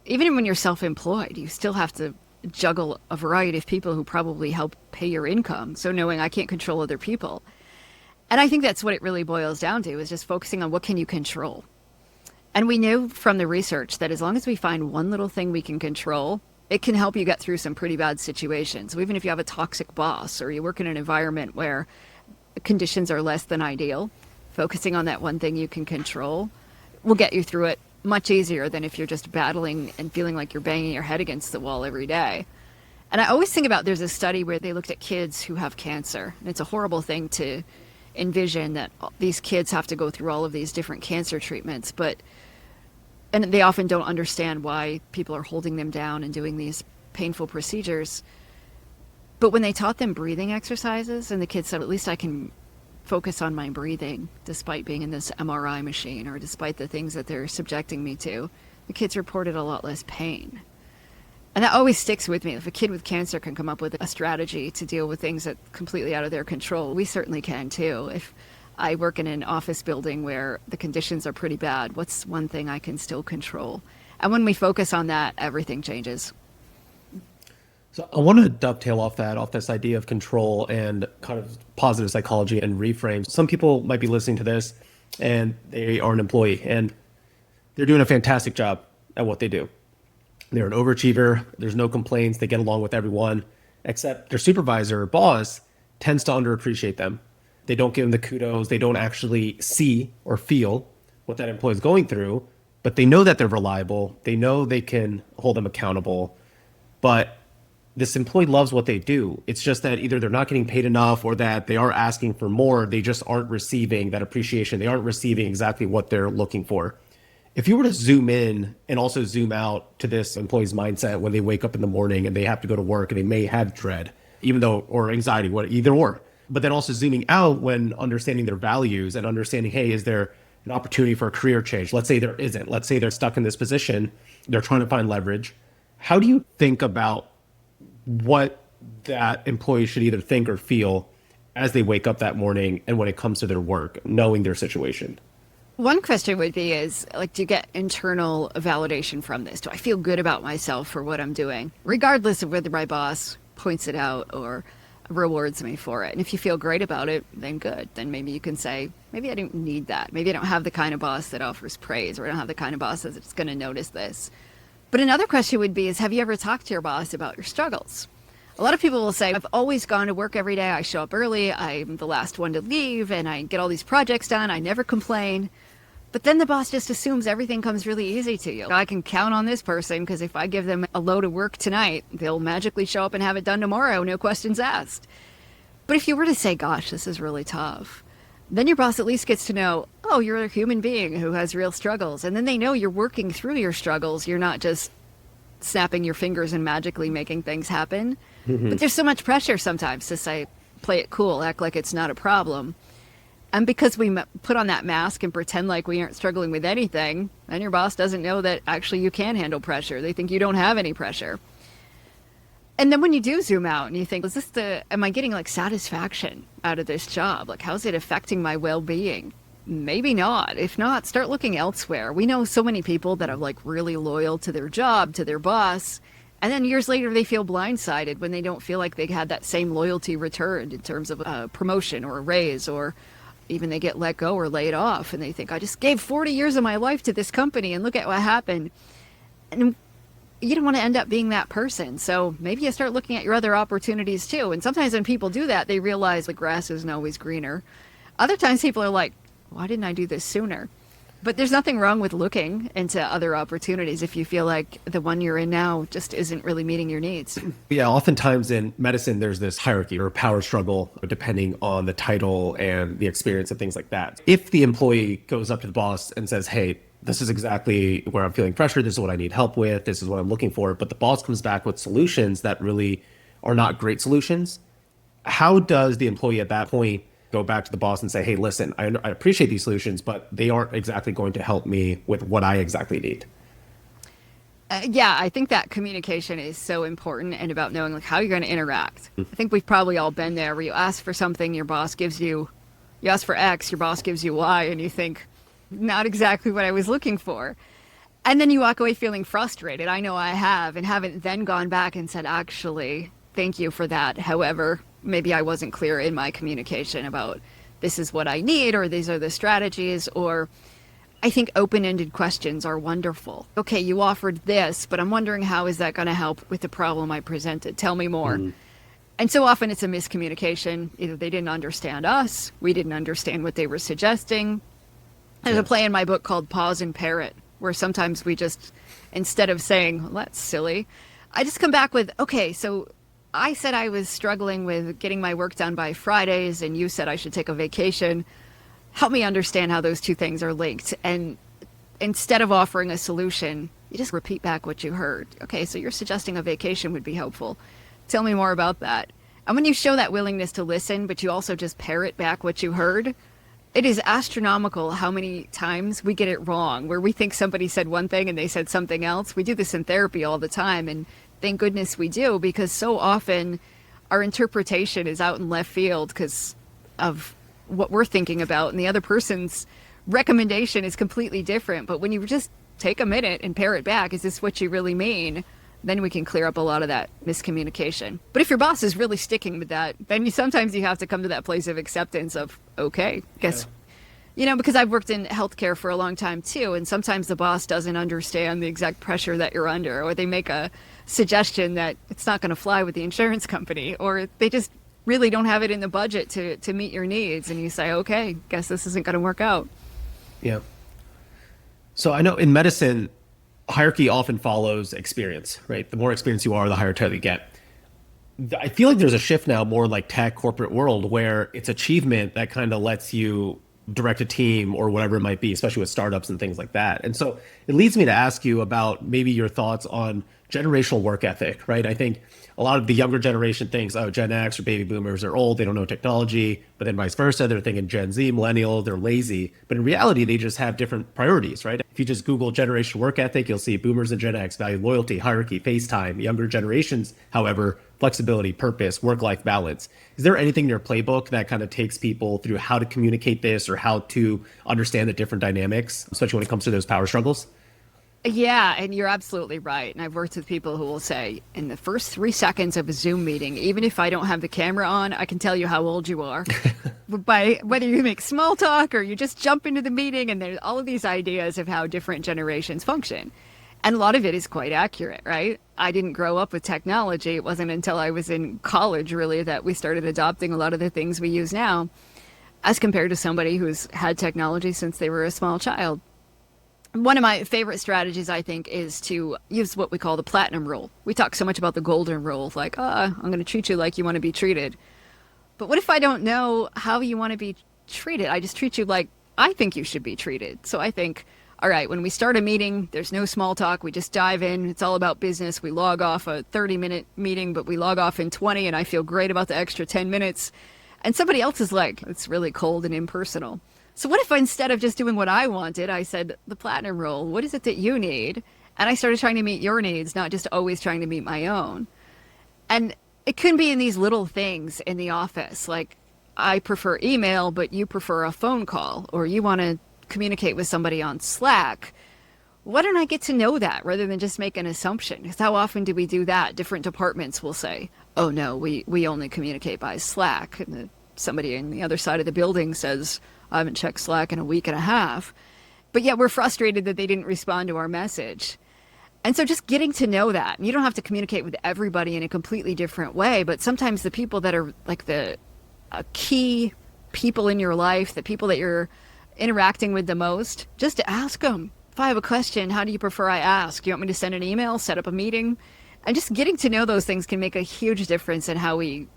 [SPEAKER 3] even when you're self-employed, you still have to juggle a variety of people who probably help pay your income. So knowing I can't control other people. And I think that's what it really boils down to, is just focusing on what can you control. And we know from the research that as long as we find one little thing we can control, it can help you get through some pretty bad situations. So even if you have a toxic boss, or you work in an environment where conditions are less than ideal, focusing on that one thing you can control will get you through it much easier than if you're just battling and feeling like you're banging your head against the wall every day. And I always think about, there's a study where they looked at kids who have cancer. And it's a horrible thing to envision, that these kids have to go through all of these different cancer treatments, and they often don't understand why people are holding them down and doing these painful procedures. But when they taught them breathing exercises, and the kids said, at least I can focus on my breathing despite being in this MRI machine, or despite the things that they're subjecting me to, the kids reported a lot less pain. And that always sticks with me. If a kid with cancer can come up with a strategy to deal with things that are completely out of their control, we certainly can too. If I work in an office building where the conditions are pretty bad, what's one thing I can still control? And when we focus on that, everything changes.
[SPEAKER 4] So I want to dovetail off this idea of control and kind of positive psychology and reframe. Some people might be listening to this and they are an employee and they're doing a fantastic job at what they do. They're an overachiever. There's no complaints. They get along with everyone, except their supervisor or boss tends to underappreciate them. They don't give them the kudos. They don't actually see or feel what that employee is going through, but they know that they're reliable. They know they can hold them accountable, but this employee loves what they do. It's just that either they're not getting paid enough, or that they are asking for more. They just aren't receiving that appreciation. They aren't receiving exactly what they're looking for. If you were to zoom in and also zoom out to this employee's mindset when they wake up in the morning and they have to go to work and they may have dread, even though, or anxiety, either or, but then also zooming out when understanding their values and understanding, hey, is there an opportunity for a career change? Let's say there isn't. Let's say they're stuck in this position. They're trying to find leverage. How do you think about what that employee should either think or feel as they wake up that morning and when it comes to their work, knowing their situation?
[SPEAKER 3] One question would be is, like, do you get internal validation from this? Do I feel good about myself for what I'm doing, regardless of whether my boss points it out or rewards me for it? And if you feel great about it, then good. Then maybe you can say, maybe I don't need that. Maybe I don't have the kind of boss that offers praise, or I don't have the kind of boss that's going to notice this. But another question would be is, have you ever talked to your boss about your struggles? A lot of people will say, I've always gone to work every day. I show up early. I'm the last one to leave, and I get all these projects done. I never complain. But then the boss just assumes everything comes really easy to you. I can count on this person because if I give them a load of work tonight, they'll magically show up and have it done tomorrow, no questions asked. But if you were to say, gosh, this is really tough, then your boss at least gets to know, oh, you're a human being who has real struggles. And then they know you're working through your struggles. You're not just snapping your fingers and magically making things happen. But there's so much pressure sometimes to say, play it cool, act like it's not a problem. And because we put on that mask and pretend like we aren't struggling with anything, then your boss doesn't know that actually you can handle pressure. They think you don't have any pressure. And then when you do zoom out and you think, am I getting like satisfaction out of this job? Like, how's it affecting my well-being? Maybe not. If not, start looking elsewhere. We know so many people that are like really loyal to their job, to their boss. And then years later, they feel blindsided when they don't feel like they had that same loyalty returned in terms of a promotion or a raise, or even they get let go or laid off. And they think, I just gave 40 years of my life to this company and look at what happened. And you don't want to end up being that person. So maybe you start looking at your other opportunities too. And sometimes when people do that, they realize the grass isn't always greener. Other times people are like, why didn't I do this sooner? But there's nothing wrong with looking into other opportunities if you feel like the one you're in now just isn't really meeting your needs.
[SPEAKER 4] Yeah, oftentimes in medicine, there's this hierarchy or power struggle depending on the title and the experience and things like that. If the employee goes up to the boss and says, hey, this is exactly where I'm feeling pressure, this is what I need help with, this is what I'm looking for, but the boss comes back with solutions that really are not great solutions, how does the employee at that point go back to the boss and say, hey, listen, I appreciate these solutions, but they aren't exactly going to help me with what I exactly need?
[SPEAKER 3] Yeah, I think that communication is so important and about knowing like how you're going to interact. I think we've probably all been there where you ask for something, your boss gives you ask for X, your boss gives you Y, and you think, not exactly what I was looking for. And then you walk away feeling frustrated. I know I have, and haven't then gone back and said, actually, thank you for that. However, maybe I wasn't clear in my communication about this is what I need, or these are the strategies, or I think open-ended questions are wonderful. Okay, you offered this, but I'm wondering how is that going to help with the problem I presented? Tell me more. And so often it's a miscommunication. Either they didn't understand us, we didn't understand what they were suggesting. There's a play in my book called Pause and Parrot, where sometimes we just, instead of saying, well, that's silly, I just come back with, okay, so I said I was struggling with getting my work done by Fridays, and you said I should take a vacation. Help me understand how those two things are linked. And instead of offering a solution, you just repeat back what you heard. Okay, so you're suggesting a vacation would be helpful. Tell me more about that. And when you show that willingness to listen, but you also just parrot back what you heard, it is astronomical how many times we get it wrong, where we think somebody said one thing and they said something else. We do this in therapy all the time, and thank goodness we do, because so often our interpretation is out in left field because of what we're thinking about, and the other person's recommendation is completely different. But when you just take a minute and parrot back, is this what you really mean? Then we can clear up a lot of that miscommunication. But if your boss is really sticking with that, then sometimes you have to come to that place of acceptance of, okay, guess, because I've worked in healthcare for a long time too, and sometimes the boss doesn't understand the exact pressure that you're under, or they make a suggestion that it's not going to fly with the insurance company, or they just really don't have it in the budget to meet your needs, and you say, okay, guess this isn't going to work out.
[SPEAKER 4] Yeah. So I know in medicine, hierarchy often follows experience, right? The more experience you are, the higher title you get. I feel like there's a shift now more like tech corporate world where it's achievement that kind of lets you direct a team or whatever it might be, especially with startups and things like that. And so it leads me to ask you about maybe your thoughts on generational work ethic, right? I think a lot of the younger generation thinks, oh, Gen X or baby boomers are old, they don't know technology, but then vice versa, they're thinking Gen Z, millennial, they're lazy. But in reality, they just have different priorities, right? If you just Google generational work ethic, you'll see boomers and Gen X value loyalty, hierarchy, FaceTime. Younger generations, however, flexibility, purpose, work-life balance. Is there anything in your playbook that kind of takes people through how to communicate this or how to understand the different dynamics, especially when it comes to those power struggles?
[SPEAKER 3] Yeah, and you're absolutely right. And I've worked with people who will say, in the first 3 seconds of a Zoom meeting, even if I don't have the camera on, I can tell you how old you are. By whether you make small talk or you just jump into the meeting, and there's all of these ideas of how different generations function. And a lot of it is quite accurate, right? I didn't grow up with technology. It wasn't until I was in college, really, that we started adopting a lot of the things we use now. as compared to somebody who's had technology since they were a small child. One of my favorite strategies, I think, is to use what we call the platinum rule. We talk so much about the golden rule, like, I'm going to treat you like you want to be treated. But what if I don't know how you want to be treated? I just treat you like I think you should be treated. So I think, all right, when we start a meeting, there's no small talk. We just dive in. It's all about business. We log off a 30-minute meeting, but we log off in 20, and I feel great about the extra 10 minutes. And somebody else is like, it's really cold and impersonal. So what if instead of just doing what I wanted, I said, the platinum rule, what is it that you need? And I started trying to meet your needs, not just always trying to meet my own. And it can be in these little things in the office, like I prefer email, but you prefer a phone call, or you want to communicate with somebody on Slack. Why don't I get to know that rather than just make an assumption? Because how often do we do that? Different departments will say, oh no, we only communicate by Slack. And somebody on the other side of the building says, I haven't checked Slack in a week and a half. But yet we're frustrated that they didn't respond to our message. And so just getting to know that, and you don't have to communicate with everybody in a completely different way, but sometimes the people that are like the key people in your life, the people that you're interacting with the most, just to ask them, if I have a question, how do you prefer I ask? You want me to send an email, set up a meeting? And just getting to know those things can make a huge difference in how we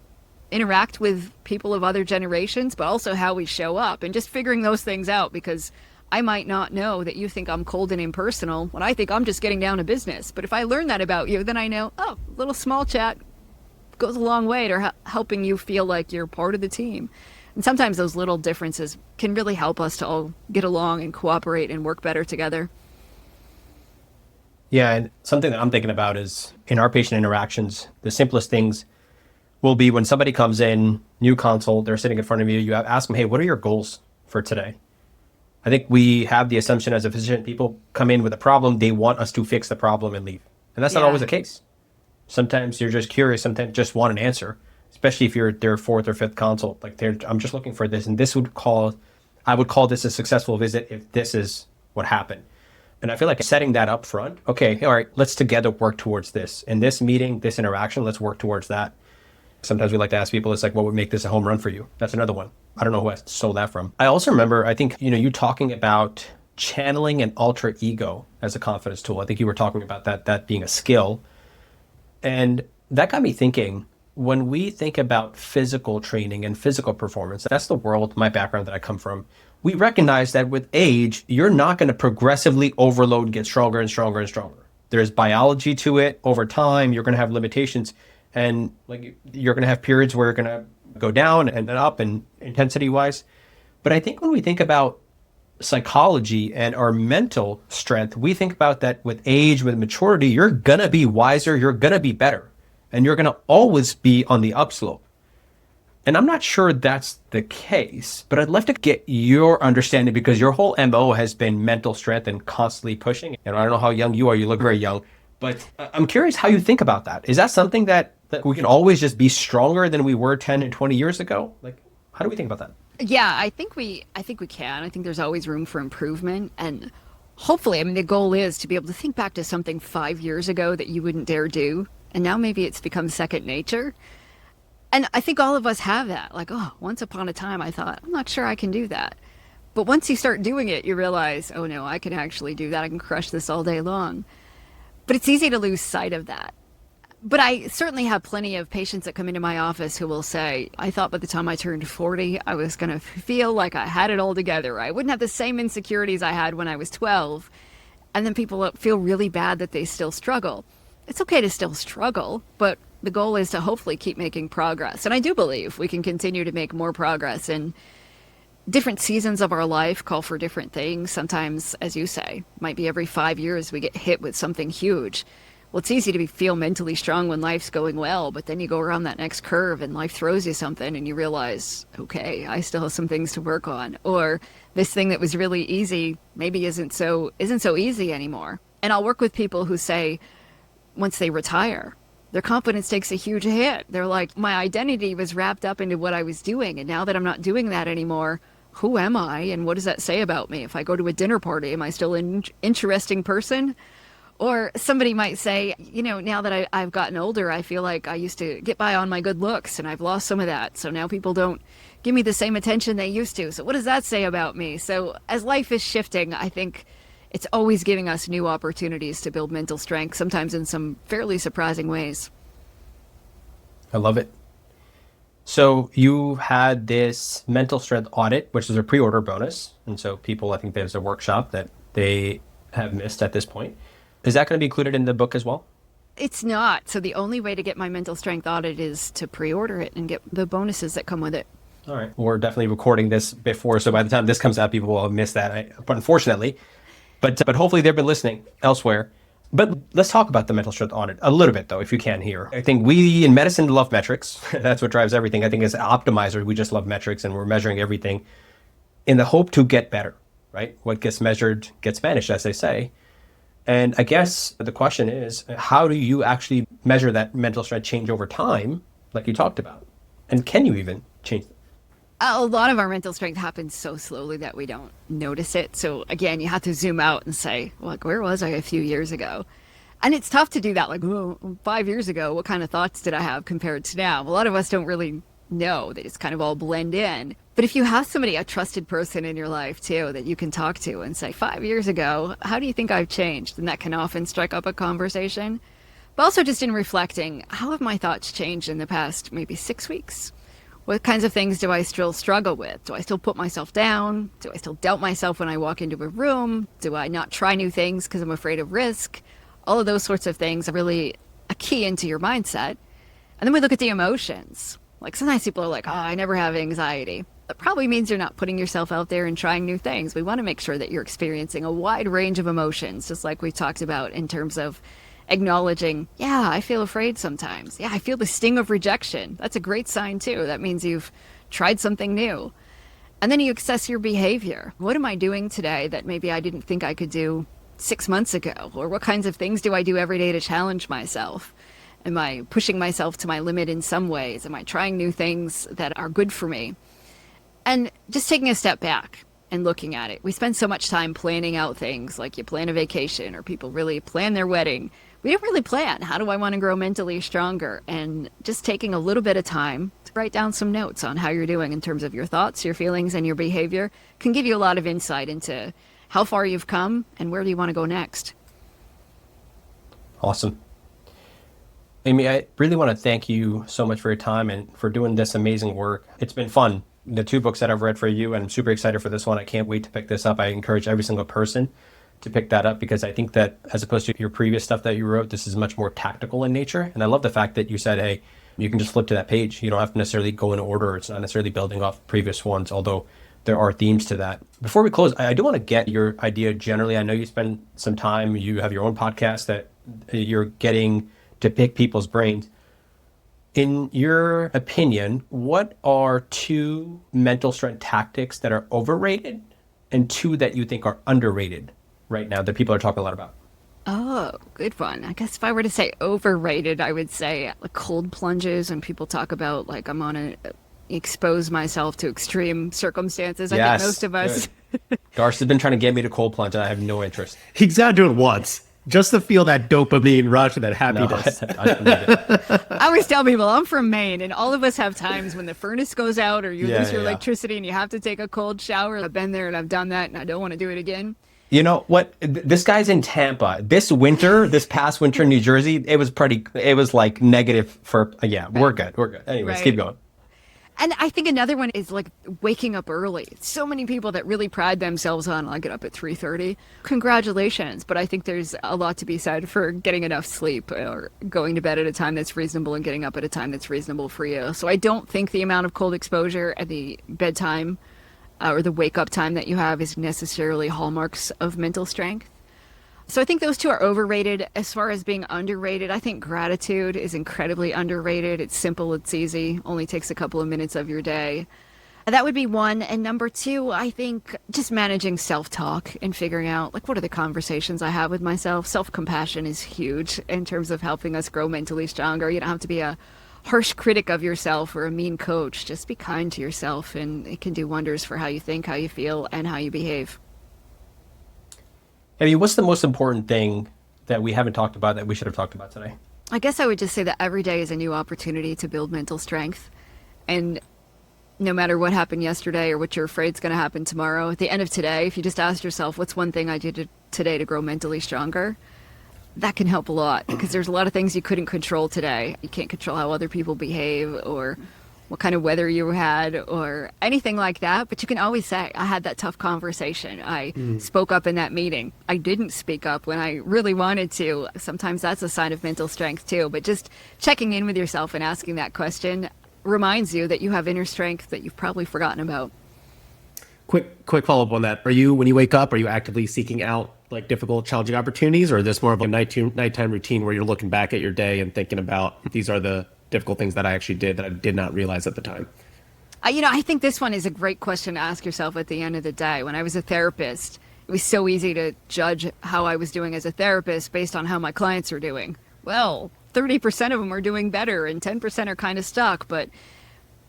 [SPEAKER 3] interact with people of other generations, but also how we show up, and just figuring those things out, because I might not know that you think I'm cold and impersonal when I think I'm just getting down to business. But if I learn that about you, then I know, oh, a little small chat goes a long way to helping you feel like you're part of the team. And sometimes those little differences can really help us to all get along and cooperate and work better together.
[SPEAKER 1] Yeah, and something that I'm thinking about is in our patient interactions, the simplest things will be when somebody comes in, new consult, they're sitting in front of you, you ask them, hey, what are your goals for today? I think we have the assumption as a physician, people come in with a problem, they want us to fix the problem and leave. And that's not always the case. Sometimes you're just curious, sometimes just want an answer, especially if you're their fourth or fifth consult. Like, I'm just looking for this, and I would call this a successful visit if this is what happened. And I feel like setting that up front, okay, all right, let's together work towards this. In this meeting, this interaction, let's work towards that. Sometimes we like to ask people, it's like, what would make this a home run for you? That's another one. I don't know who I stole that from. I also remember, I think, you talking about channeling an alter ego as a confidence tool. I think you were talking about that being a skill. And that got me thinking, when we think about physical training and physical performance, that's the world, my background that I come from. We recognize that with age, you're not going to progressively overload, get stronger and stronger and stronger. There's biology to it. Over time, you're going to have limitations. And like, you're going to have periods where you're going to go down and then up and intensity wise. But I think when we think about psychology and our mental strength, we think about that with age, with maturity, you're going to be wiser, you're going to be better, and you're going to always be on the upslope. And I'm not sure that's the case, but I'd love to get your understanding, because your whole MO has been mental strength and constantly pushing. And I don't know how young you are, you look very young. But I'm curious how you think about that. Is that something that we can always just be stronger than we were 10 and 20 years ago? Like, how do we think about that?
[SPEAKER 3] Yeah, I think we can. I think there's always room for improvement. And hopefully, I mean, the goal is to be able to think back to something 5 years ago that you wouldn't dare do. And now maybe it's become second nature. And I think all of us have that. Like, oh, once upon a time, I thought, I'm not sure I can do that. But once you start doing it, you realize, oh no, I can actually do that. I can crush this all day long. But it's easy to lose sight of that. But I certainly have plenty of patients that come into my office who will say, I thought by the time I turned 40, I was going to feel like I had it all together. I wouldn't have the same insecurities I had when I was 12. And then people feel really bad that they still struggle. It's okay to still struggle, but the goal is to hopefully keep making progress. And I do believe we can continue to make more progress. And different seasons of our life call for different things. Sometimes, as you say, might be every 5 years we get hit with something huge. Well, it's easy to feel mentally strong when life's going well, but then you go around that next curve and life throws you something and you realize, okay, I still have some things to work on. Or this thing that was really easy maybe isn't so easy anymore. And I'll work with people who say, once they retire, their confidence takes a huge hit. They're like, my identity was wrapped up into what I was doing, and now that I'm not doing that anymore, who am I, and what does that say about me? If I go to a dinner party, am I still an interesting person? Or somebody might say, now that I've gotten older, I feel like I used to get by on my good looks, and I've lost some of that. So now people don't give me the same attention they used to. So what does that say about me? So as life is shifting, I think it's always giving us new opportunities to build mental strength, sometimes in some fairly surprising ways.
[SPEAKER 1] I love it. So you had this mental strength audit, which is a pre-order bonus. And so people, I think there's a workshop that they have missed at this point. Is that going to be included in the book as well?
[SPEAKER 3] It's not. So the only way to get my mental strength audit is to pre-order it and get the bonuses that come with it.
[SPEAKER 1] All right. We're definitely recording this before. So by the time this comes out, people will have missed that, unfortunately. But hopefully they've been listening elsewhere. But let's talk about the mental strength audit a little bit, though, if you can here. I think we in medicine love metrics. That's what drives everything. I think as optimizers, we just love metrics and we're measuring everything in the hope to get better, right? What gets measured gets managed, as they say. And I guess the question is, how do you actually measure that mental strength change over time, like you talked about? And can you even change it?
[SPEAKER 3] A lot of our mental strength happens so slowly that we don't notice it. So again, you have to zoom out and say, like, where was I a few years ago? And it's tough to do that. Like, 5 years ago, what kind of thoughts did I have compared to now? A lot of us don't really know. They just kind of all blend in. But if you have somebody, a trusted person in your life too, that you can talk to and say, 5 years ago, how do you think I've changed? And that can often strike up a conversation. But also just in reflecting, how have my thoughts changed in the past maybe 6 weeks? What kinds of things do I still struggle with? Do I still put myself down? Do I still doubt myself when I walk into a room? Do I not try new things because I'm afraid of risk? All of those sorts of things are really a key into your mindset. And then we look at the emotions. Like sometimes people are like, I never have anxiety. That probably means you're not putting yourself out there and trying new things. We want to make sure that you're experiencing a wide range of emotions, just like we talked about in terms of acknowledging, yeah, I feel afraid sometimes. Yeah, I feel the sting of rejection. That's a great sign too. That means you've tried something new. And then you assess your behavior. What am I doing today that maybe I didn't think I could do 6 months ago? Or what kinds of things do I do every day to challenge myself? Am I pushing myself to my limit in some ways? Am I trying new things that are good for me? And just taking a step back and looking at it. We spend so much time planning out things, like you plan a vacation or people really plan their wedding. We don't really plan. How do I want to grow mentally stronger? And just taking a little bit of time to write down some notes on how you're doing in terms of your thoughts, your feelings, and your behavior can give you a lot of insight into how far you've come and where do you want to go next.
[SPEAKER 1] Awesome. Amy, I really want to thank you so much for your time and for doing this amazing work. It's been fun. The 2 books that I've read for you, and I'm super excited for this one. I can't wait to pick this up. I encourage every single person to pick that up because I think that as opposed to your previous stuff that you wrote, this is much more tactical in nature. And I love the fact that you said, hey, you can just flip to that page. You don't have to necessarily go in order. It's not necessarily building off previous ones, although there are themes to that. Before we close, I do want to get your idea generally. I know you spend some time, you have your own podcast that you're getting to pick people's brains. In your opinion, what are 2 mental strength tactics that are overrated and 2 that you think are underrated right now that people are talking a lot about?
[SPEAKER 3] Oh, good one. I guess if I were to say overrated, I would say like cold plunges, and people talk about like I'm on a expose myself to extreme circumstances.
[SPEAKER 1] Yes,
[SPEAKER 3] I think most of us.
[SPEAKER 1] Darsh has been trying to get me to cold plunge and I have no interest.
[SPEAKER 4] He's got to do it once just to feel that dopamine rush and that happiness.
[SPEAKER 1] No, I don't need it.
[SPEAKER 3] I always tell people I'm from Maine, and all of us have times when the furnace goes out or you lose your electricity and you have to take a cold shower. I've been there and I've done that and I don't want to do it again.
[SPEAKER 1] You know what? This guy's in Tampa. This past winter in New Jersey, it was like negative for, we're good. Anyways,
[SPEAKER 3] Right.
[SPEAKER 1] Keep going.
[SPEAKER 3] And I think another one is like waking up early. So many people that really pride themselves on, I get up at 3:30. Congratulations. But I think there's a lot to be said for getting enough sleep or going to bed at a time that's reasonable and getting up at a time that's reasonable for you. So I don't think the amount of cold exposure at the bedtime or the wake up time that you have is necessarily hallmarks of mental strength. So I think those 2 are overrated. As far as being underrated, I think gratitude is incredibly underrated. It's simple, it's easy, only takes a couple of minutes of your day. That would be one. And number 2, I think just managing self-talk and figuring out, like, what are the conversations I have with myself? Self-compassion is huge in terms of helping us grow mentally stronger. You don't have to be a harsh critic of yourself or a mean coach. Just be kind to yourself, and it can do wonders for how you think, how you feel, and how you behave.
[SPEAKER 1] I mean, what's the most important thing that we haven't talked about that we should have talked about today?
[SPEAKER 3] I guess I would just say that every day is a new opportunity to build mental strength. And no matter what happened yesterday or what you're afraid is going to happen tomorrow, at the end of today, if you just ask yourself, what's one thing I did today to grow mentally stronger? That can help a lot, because there's a lot of things you couldn't control today. You can't control how other people behave or what kind of weather you had or anything like that. But you can always say, I had that tough conversation. I spoke up in that meeting. I didn't speak up when I really wanted to. Sometimes that's a sign of mental strength too. But just checking in with yourself and asking that question reminds you that you have inner strength that you've probably forgotten about.
[SPEAKER 4] Quick follow-up on that. Are you, when you wake up, are you actively seeking out like difficult, challenging opportunities, or is this more of a nighttime routine where you're looking back at your day and thinking about these are the difficult things that I actually did that I did not realize at the time?
[SPEAKER 3] I think this one is a great question to ask yourself at the end of the day. When I was a therapist, it was so easy to judge how I was doing as a therapist based on how my clients are doing. Well, 30% of them are doing better and 10% are kind of stuck, but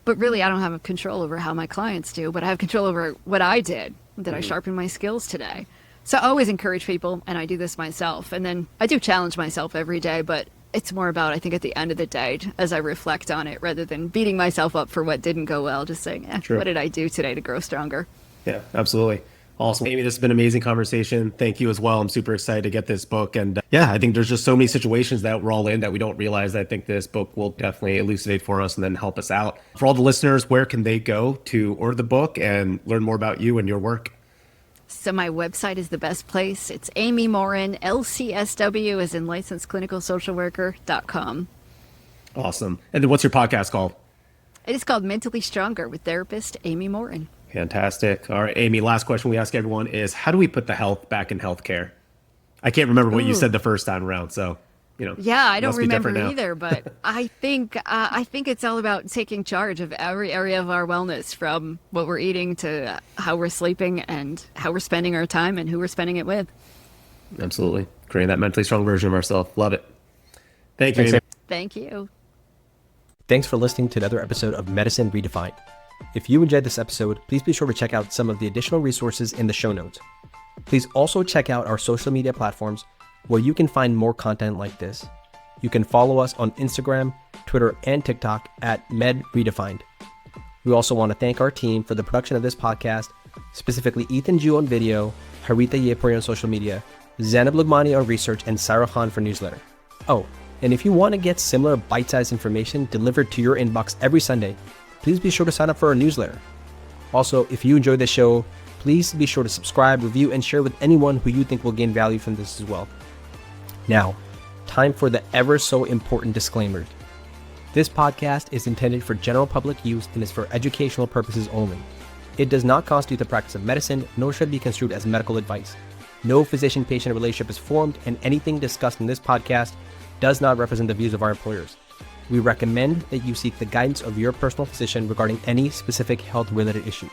[SPEAKER 3] really I don't have control over how my clients do, but I have control over what I did. Did I sharpen my skills today? So I always encourage people, and I do this myself. And then I do challenge myself every day, but it's more about, I think, at the end of the day, as I reflect on it, rather than beating myself up for what didn't go well, just saying, what did I do today to grow stronger?
[SPEAKER 4] Yeah, absolutely. Awesome. Amy, this has been an amazing conversation. Thank you as well. I'm super excited to get this book. And I think there's just so many situations that we're all in that we don't realize. I think this book will definitely elucidate for us and then help us out. For all the listeners, where can they go to order the book and learn more about you and your work?
[SPEAKER 3] So my website is the best place. It's Amy Morin, LCSW, as in licensed clinical social worker.com.
[SPEAKER 4] Awesome. And then what's your podcast called?
[SPEAKER 3] It is called Mentally Stronger with therapist Amy Morin.
[SPEAKER 4] Fantastic. All right, Amy, last question we ask everyone is, how do we put the health back in healthcare? I can't remember what you said the first time around, so,
[SPEAKER 3] Yeah, I don't
[SPEAKER 4] must be
[SPEAKER 3] remember
[SPEAKER 4] different now.
[SPEAKER 3] either, but I think it's all about taking charge of every area of our wellness, from what we're eating to how we're sleeping and how we're spending our time and who we're spending it with.
[SPEAKER 4] Absolutely. Creating that mentally strong version of ourselves. Love it. Thank you,
[SPEAKER 1] Thanks,
[SPEAKER 4] Amy.
[SPEAKER 3] Thank you.
[SPEAKER 1] Thanks for listening to another episode of Medicine Redefined. If you enjoyed this episode, please be sure to check out some of the additional resources in the show notes. Please also check out our social media platforms where you can find more content like this. You can follow us on Instagram, Twitter, and TikTok at MedRedefined. We also want to thank our team for the production of this podcast, specifically Ethan Ju on video, Harita Yepuri on social media, Zainab Lugmani on research, and Sarah Khan for newsletter. Oh, and if you want to get similar bite-sized information delivered to your inbox every Sunday, please be sure to sign up for our newsletter. Also, if you enjoyed the show, please be sure to subscribe, review, and share with anyone who you think will gain value from this as well. Now, time for the ever so important disclaimer. This podcast is intended for general public use and is for educational purposes only. It does not constitute the practice of medicine, nor should be construed as medical advice. No physician-patient relationship is formed, and anything discussed in this podcast does not represent the views of our employers. We recommend that you seek the guidance of your personal physician regarding any specific health-related issues.